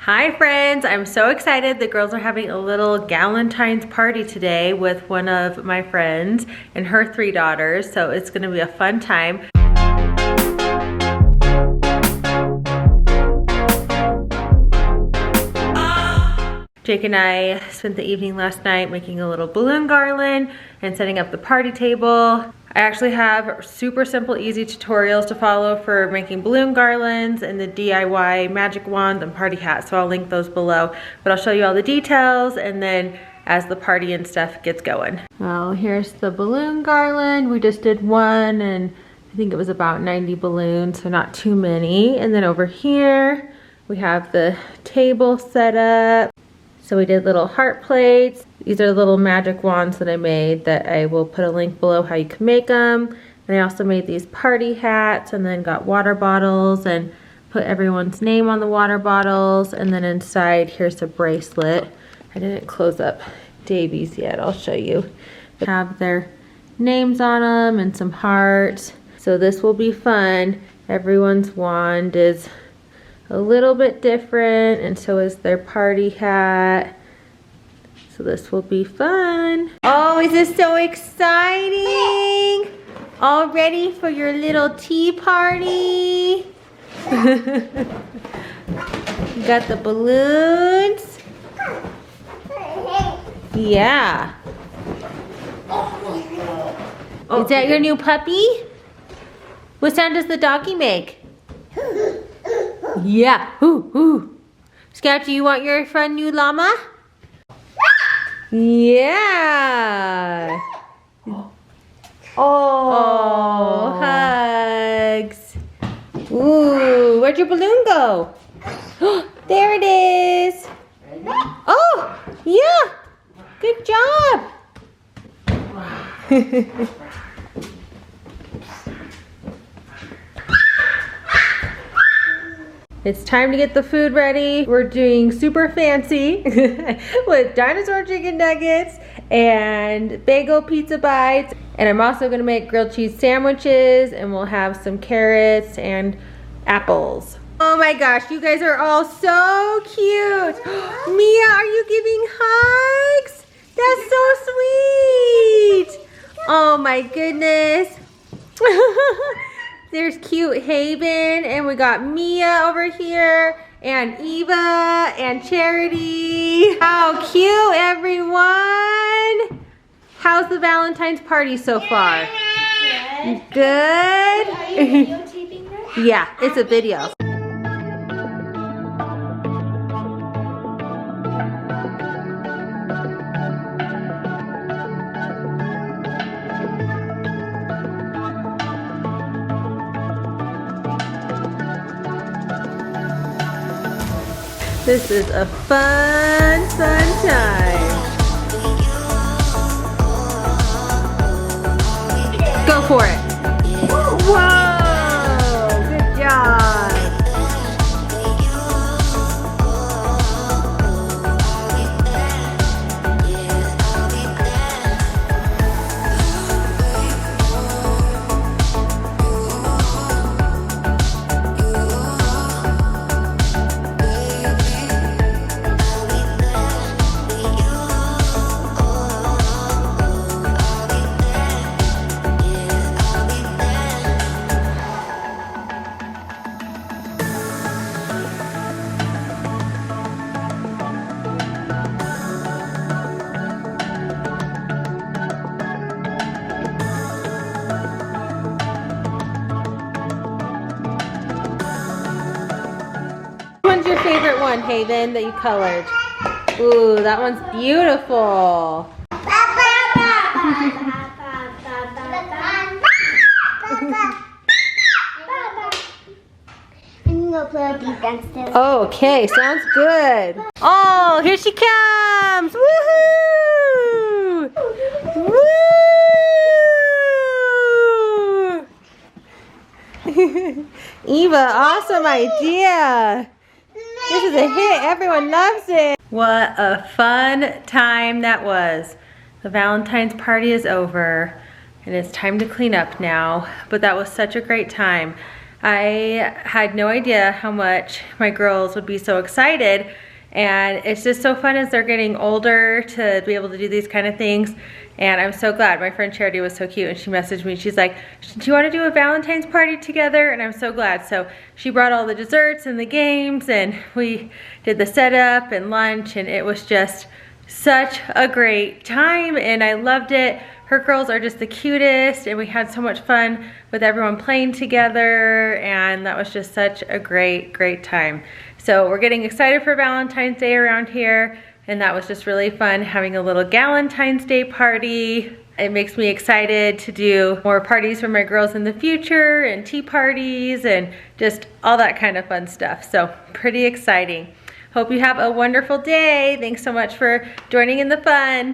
Hi friends, I'm so excited. The girls are having a little Galentine's party today with one of my friends and her 3 daughters, so it's gonna be a fun time. Jake and I spent the evening last night making a little balloon garland and setting up the party table. I actually have super simple, easy tutorials to follow for making balloon garlands and the DIY magic wands and party hats, so I'll link those below. But I'll show you all the details and then as the party and stuff gets going. Well, here's the balloon garland. We just did one and I think it was about 90 balloons, so not too many. And then over here, we have the table set up. So we did little heart plates. These are little magic wands that I made that I will put a link below how you can make them. And I also made these party hats and then got water bottles and put everyone's name on the water bottles. And then inside, here's a bracelet. I didn't close up Davey's yet, I'll show you. They have their names on them and some hearts. So this will be fun. Everyone's wand is a little bit different, and so is their party hat. So this will be fun. Oh, is this so exciting? All ready for your little tea party? You got the balloons? Yeah. Is that your new puppy? What sound does the doggy make? Yeah. Ooh, ooh. Scout, do you want your fun new llama? Yeah. Oh, hugs. Ooh, where'd your balloon go? There it is. Oh, yeah. Good job. It's time to get the food ready. We're doing super fancy with dinosaur chicken nuggets and bagel pizza bites. And I'm also gonna make grilled cheese sandwiches, and we'll have some carrots and apples. Oh my gosh, you guys are all so cute. Mia, are you giving hugs? That's so sweet. Oh my goodness. There's cute Haven, and we got Mia over here, and Eva, and Charity. How cute, everyone. How's the Valentine's party so far? Good. Good? Are you videotaping this? Yeah, it's a video. This is a fun time. Go for it. Whoa, good job. Which one's your favorite one, Haven, that you colored? Ooh, that one's beautiful. I'm gonna play with these downstairs. Okay, sounds good. Oh, here she comes! Woohoo! Woo! Eva, awesome idea. This is a hit. Everyone loves it. What a fun time that was. The Valentine's party is over and it's time to clean up now, but that was such a great time. I had no idea how much my girls would be so excited, and it's just so fun as they're getting older to be able to do these kind of things. And I'm so glad. My friend Charity was so cute, and she messaged me. She's like, do you want to do a Valentine's party together? And I'm so glad. So she brought all the desserts and the games, and we did the setup and lunch, and it was just such a great time, and I loved it. Her girls are just the cutest, and we had so much fun with everyone playing together, and that was just such a great time. So we're getting excited for Valentine's Day around here, and that was just really fun having a little Galentine's Day party. It makes me excited to do more parties for my girls in the future, and tea parties, and just all that kind of fun stuff. So pretty exciting. Hope you have a wonderful day. Thanks so much for joining in the fun.